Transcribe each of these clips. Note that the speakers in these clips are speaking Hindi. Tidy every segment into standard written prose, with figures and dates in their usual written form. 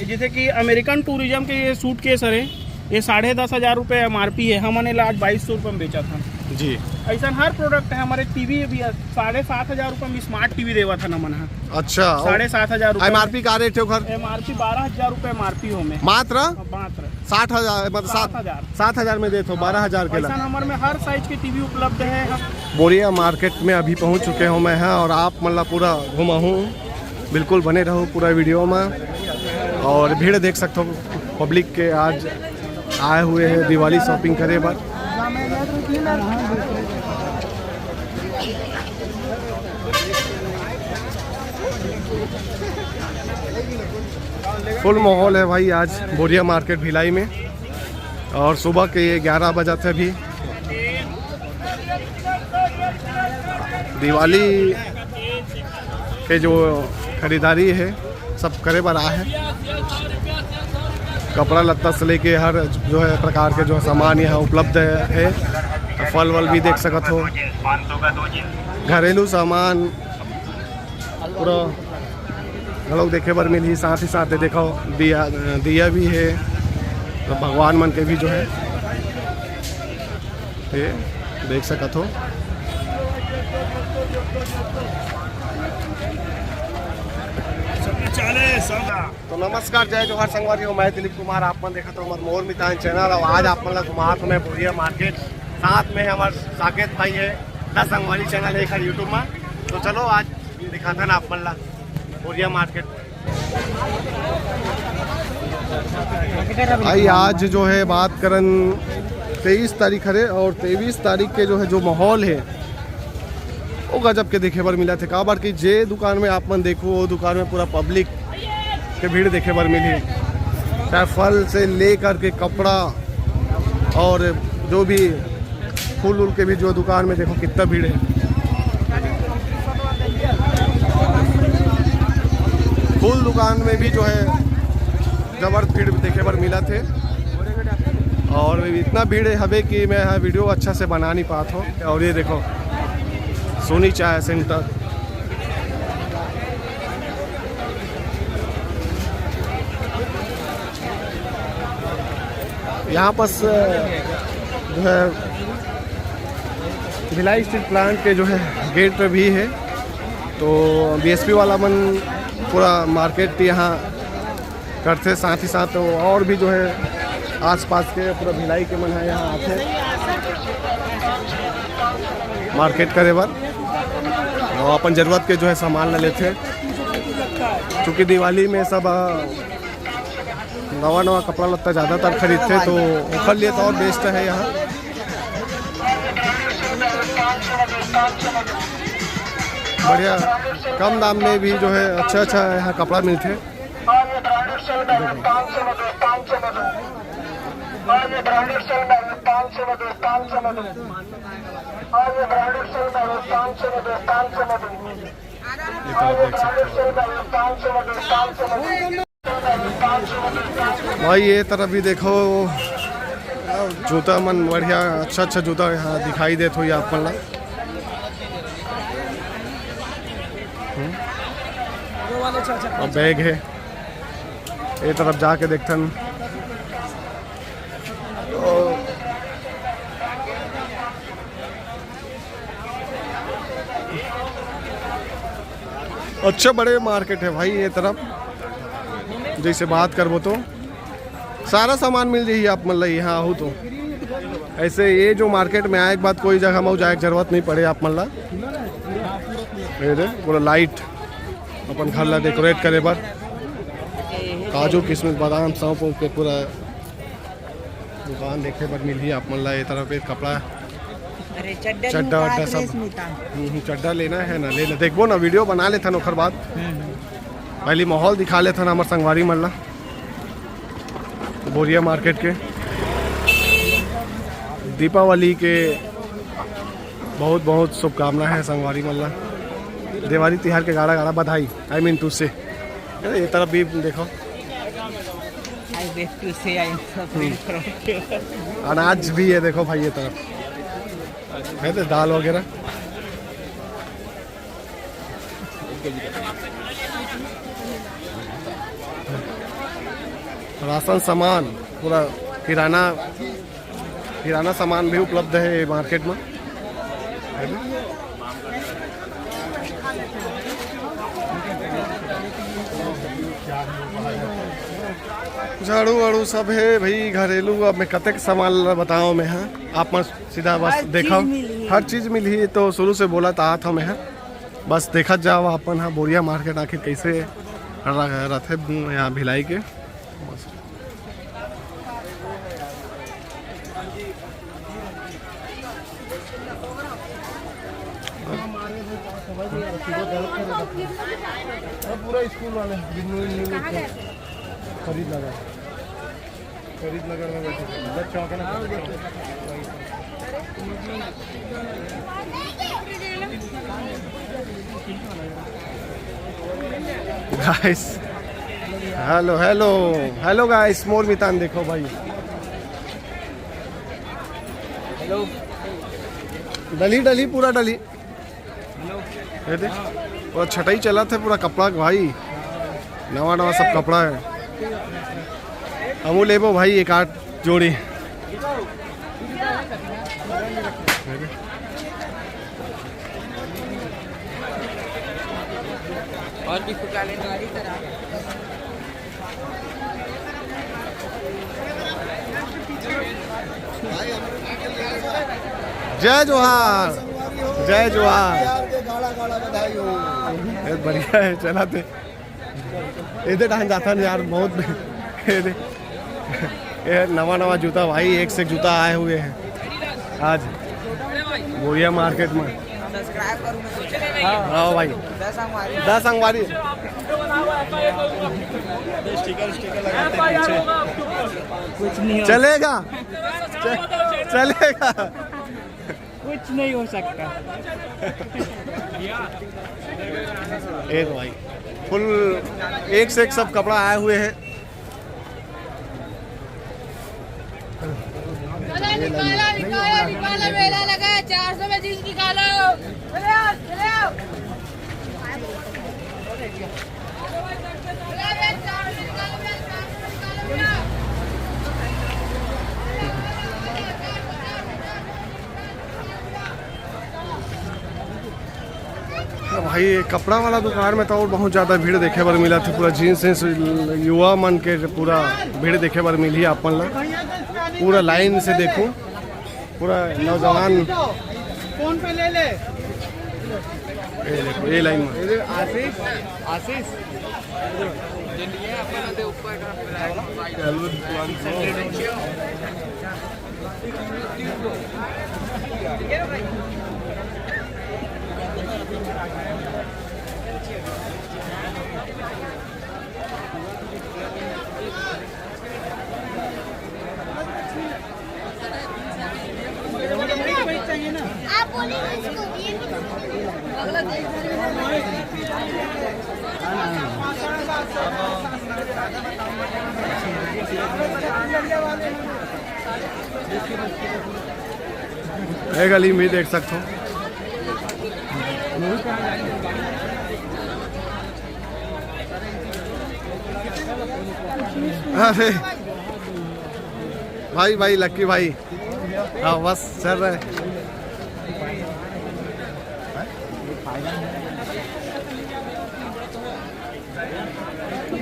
जैसे कि अमेरिकन टूरिज्म के ये सूट केस है, ये 10,500 रुपये MRP है, हमने आज 2200 रुपये में बेचा था जी। ऐसा हर प्रोडक्ट है। हमारे टीवी भी 7,500 रुपये में स्मार्ट टीवी देवा था ना मन। अच्छा, 7,500 रुपये MRP का रेट है घर? MRP 12,000 रुपये MRP हो में मात्र 60,000 मतलब 7,000 में देते हो 12,000 के ऐसा हमारे में हर साइज के टीवी उपलब्ध है। बोरिया मार्केट में अभी पहुंच चुके हूं मैं और आप मतलब पूरा घुमा हूं, बिल्कुल बने रहो पूरा वीडियो में। और भीड़ देख सकते हो पब्लिक के, आज आए हुए हैं दिवाली शॉपिंग करे पर। फुल माहौल है भाई आज बोरिया मार्केट भिलाई में। और सुबह के 11 बजे थे अभी। दिवाली के जो खरीदारी है सब करे बर आ है। कपड़ा लत्ता से लेके हर जो है प्रकार के जो सामान यहाँ उपलब्ध है। फल वल भी देख सकते हो, घरेलू सामान पूरा लोग देखे बर मिली। साथ ही साथ देखो दिया भी है, तो भगवान मन के भी जो है ये देख सकते हो। तो नमस्कार, जय जोहार संगवारी हो। मैं दिलीप कुमार, आप मन देखा तो हमारे मोर मितान चैनल। और आज आप मन घुमा तो मैं बोरिया मार्केट, साथ में हमारे साकेत भाई है द संगवारी चैनल है यूट्यूब में। तो चलो आज दिखाता ना आप मन बोरिया मार्केट। भाई आज जो है बात करन 23 तारीख है और 23 तारीख के जो है जो माहौल है वो गजब के देखे बर मिला थे। का बार कि जे दुकान में आप मन देखो वो दुकान में पूरा पब्लिक के भीड़ देखे बर मिली, चाहे फल से लेकर के कपड़ा और जो भी फूल उल के भी जो दुकान में देखो कितना भीड़ है। फूल दुकान में भी जो है जबरदस्त भीड़ देखे बर मिला थे। और इतना भीड़ है कि मैं वीडियो अच्छा से बना नहीं पाता हूँ। और ये देखो सोनी चाय सेंटर, यहाँ पर जो है भिलाई स्टील प्लांट के जो है गेट पे भी है। तो BSP वाला मन पूरा मार्केट यहाँ करते, साथ ही साथ और भी जो है आसपास के पूरा भिलाई के मन है यहाँ आते मार्केट करे बार और अपन ज़रूरत के जो है सामान ले लेते। क्योंकि दिवाली में सब नवा कपड़ा लत्ता ज़्यादातर खरीदते, तो ओखर लिए तो और बेस्ट है यहाँ। बढ़िया कम दाम में भी जो है अच्छा यहाँ कपड़ा मिलते। भाई ये तरफ भी देखो जूता मन बढ़िया अच्छा जूता यहाँ दिखाई देते हो। ये आप मन और बैग है ये तरफ जाके देखते अच्छा बड़े मार्केट है भाई। ये तरफ जैसे बात करबो तो सारा सामान मिल जाइए आप मतलब यहाँ हो तो। ऐसे ये जो मार्केट में आए के बाद कोई जगह में जाए जरूरत नहीं पड़े आप मतलब पूरा लाइट अपन घर ला डेकोरेट करे बर काजू किशमिश बादाम सौंफ के पूरा दुकान देखे पर मिली आप मतलब। ये तरफ एक कपड़ा चड्डा वड्डा सब चड्डा लेना है ना लेना, देखबो ना वीडियो बना लेता ना। ओकर बाद पहले माहौल दिखा लेता ना हमारे संगवारी मल्ला बोरिया मार्केट के। दीपावली के बहुत बहुत शुभकामनाएं हैं संगवारी मल्ला। दिवाली तिहार के गाड़ा बधाई। आई मीन तुझसे। ये तरफ भी देखो I wish to say I am suffering from fever. अनाज भी है देखो भाई, ये तरफ है तो दाल वगैरह। राशन सामान पूरा किराना सामान भी उपलब्ध है मार्केट में। झाड़ू वाड़ू सब है भाई, घरेलू। अब मैं कतक सामान बताओ मैं, हाँ आप मत सीधा बस देखो, हर चीज मिली। तो शुरू से बोला था मैं, हाँ बस देखा जाओ अपन। हाँ बोरिया मार्केट आखिर कैसे रहते यहाँ भिलाई के। बस पूरा स्कूल वाले खरीद नगर में बैठे थे, चौक है ना। Guys hello hello hello guys, मोर मितान देखो भाई। हेलो डली पूरा डली। ये देख पूरा छटाई चला था पूरा कपड़ा भाई, नवा सब कपड़ा है। हमू लेबो भाई एक 8 जोड़ी। और भी फुका लेने वाली तरह। जय जोहार, जय जोहार। बढ़िया है, चलाते इधर टाइम जाता है यार बहुत। ये नवा जूता भाई, एक से जूता आए हुए हैं आज बोरिया मार्केट में। सब्सक्राइब करूँ मैं सोच रहा हाँ भाई, 10 अंगवारी कुछ नहीं चलेगा, चलेगा। कुछ नहीं हो सकता। एक भाई फुल एक से एक सब कपड़ा आए हुए हैं। निकालो मेला लगा है, 400 में जींस निकालो। चले आओ, चले आओ। भाई कपड़ा वाला दुकान में तो और बहुत ज़्यादा भीड़ देखे बर मिला थी। पूरा जीन्स युवा मन के पूरा भीड़ देखे बर मिली अपन ला। पूरा लाइन से देखूं, पूरा नौजवान फोन पे ले ले। ये देखो ये लाइन में आशीष आप बोलिए इसको, ये अगला है गली में देख सकते हो। अरे भाई लक्की भाई, हाँ बस चल रहे।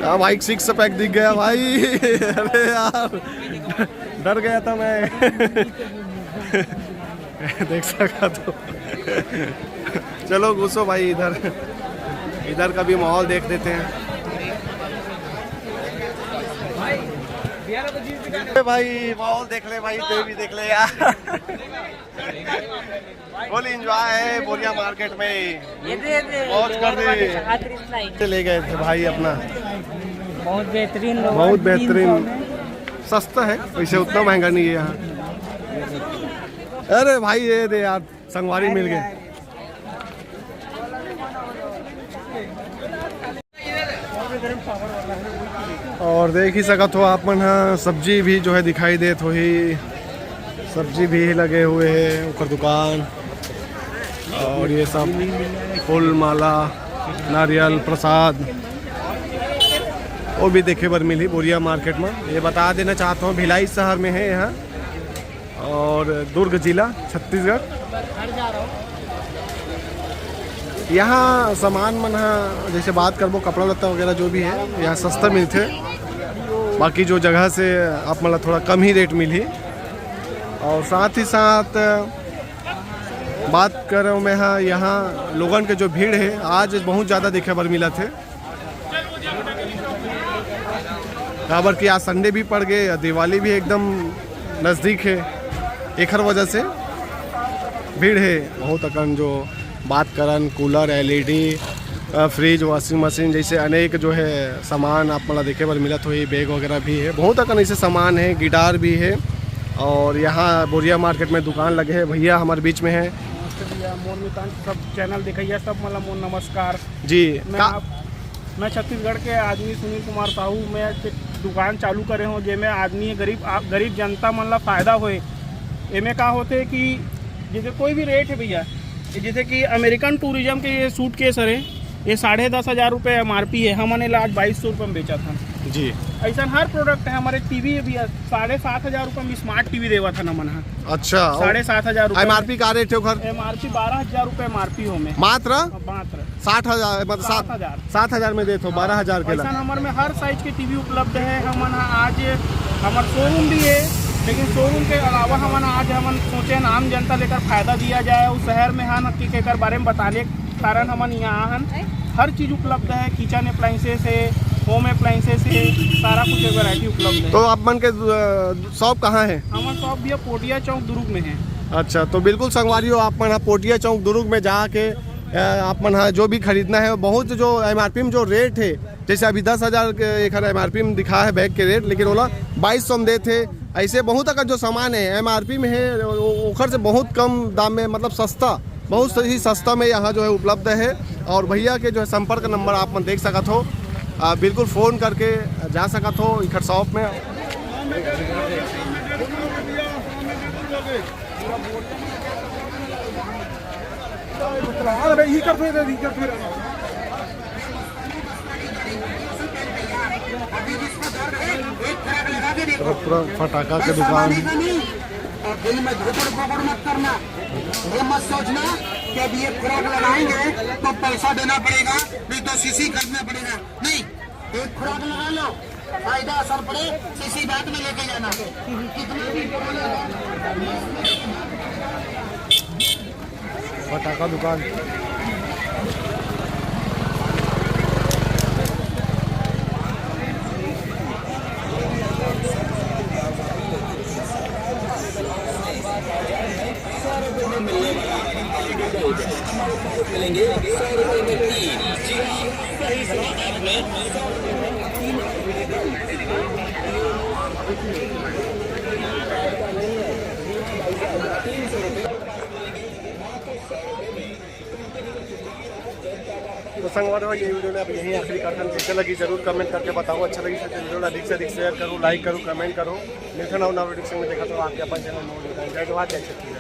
हाँ भाई 6 पैक दिख गया भाई। अरे यार डर गया था मैं। देख सका तो। चलो घुसो भाई, इधर का भी माहौल देख देते हैं। भाई माहौल देख ले भाई, तो भी देख ले यार। फुल एंजॉय है बोरिया मार्केट में, मौज कर दे। ले गए थे भाई अपना, बहुत बेहतरीन लोग, बहुत बेहतरीन, सस्ता है वैसे, उतना महंगा नहीं है यहाँ। अरे भाई ये दे यार, संगवारी मिल गए। और देख ही सकत हो आप मन हाँ सब्जी भी जो है दिखाई देत हो ही, सब्जी भी लगे हुए है ऊपर दुकान। और ये सब फूल माला नारियल प्रसाद वो भी देखे बर मिली बोरिया मार्केट में। ये बता देना चाहता हूँ भिलाई शहर में है यहाँ और दुर्ग जिला छत्तीसगढ़। यहाँ सामान मन जैसे बात करबो कपड़ा लत्ता वगैरह जो भी है यहाँ सस्ता मिलते, बाकी जो जगह से आप मतलब थोड़ा कम ही रेट मिली। और साथ ही साथ बात कर रहा हूँ मैं यहाँ लोगन के जो भीड़ है आज बहुत ज़्यादा देखे बर मिला थे। खबर कि आज संडे भी पड़ गए, दिवाली भी एकदम नज़दीक है, एक हर वजह से भीड़ है बहुत। अकन जो बात करन cooler LED fridge washing machine जैसे अनेक जो है सामान आप मतलब देखे बर मिला तो ये बैग वगैरह भी है, बहुत अकन ऐसे सामान है, गिटार भी है। और यहाँ बोरिया मार्केट में दुकान लगे हैं, भैया हमारे बीच में है। भैया मोर मितान सब चैनल दिखाइए सब मतलब मोर नमस्कार जी। मैं छत्तीसगढ़ के आदमी सुनील कुमार साहू। मैं दुकान चालू करे हूँ जेमें आदमी गरीब जनता मन ला फायदा होए। एमें का होते कि जैसे कोई भी रेट है भैया, जैसे कि अमेरिकन टूरिज्म के ये सूट केस है ये 10,500 रुपये MRP है, हमने आज 2200 रुपये में बेचा था जी। ऐसा हर प्रोडक्ट है। हमारे टीवी भी 7,500 रुपये में स्मार्ट टीवी देवा था ना मन। अच्छा 7,500 रुपये MRP का रेट है घर MRP 12,000 रुपये MRP हो में मात्र 60,000 मतलब 7,000 में देते हो 12,000 के ऐसा हमारे में हर साइज के टीवी उपलब्ध है। हमन आज हमार शोरूम भी है, लेकिन शोरूम के अलावा हमन आज हमन सोचे आम जनता लेकर फायदा दिया जाए उस शहर में हन के बारे में बताने के कारण हमन यहाँ हन। हर चीज़ उपलब्ध है, किचन अप्लाइंसेस है, होम अप्लाइंसेस है, सारा कुछ वैरायटी उपलब्ध है। तो आप मन के शॉप कहाँ है? हमारा शॉप भी पोटिया चौक दुर्ग में है। अच्छा तो बिल्कुल संगवारी हो आप मन पोटिया चौक दुर्ग में जाके आप मन जो भी खरीदना है बहुत जो MRP में जो रेट है, जैसे अभी 10,000 एक MRP में दिखा है बैग के रेट, लेकिन ओला 2200 में देते। ऐसे बहुत अगर जो सामान है MRP में है ओखर से बहुत कम दाम में मतलब सस्ता, बहुत ही सस्ता में यहाँ जो है उपलब्ध है। और भैया के जो है संपर्क नंबर आप मन देख सकत हो, बिल्कुल फ़ोन करके जा सकत हो इखर शॉप में। तो पूरा फटाका के दुकान। और दिल में धोपड़ मत करना, ये मत सोचना कि अब ये खुराक लगाएंगे तो पैसा देना पड़ेगा, नहीं तो सीसी खरीदना पड़ेगा। नहीं, एक खुराक लगा लो, फायदा असर पड़े सीसी बाद में लेके जाना। कितना भी फटाका दुकान। मिलेंगे 100 रुपए में 3। जी सही सलाह में तो संगवार ये वीडियो में अब यहीं आखिरी करते हैं। कैसे लगी जरूर कमेंट करके बताओ। अच्छा लगी तो वीडियो अधिक से अधिक शेयर करो, लाइक करो, कमेंट करो। मिलते ना वीडियो में देखा तो आपके अपन चैनल में जय जवाहर जय छत्तीसगढ़।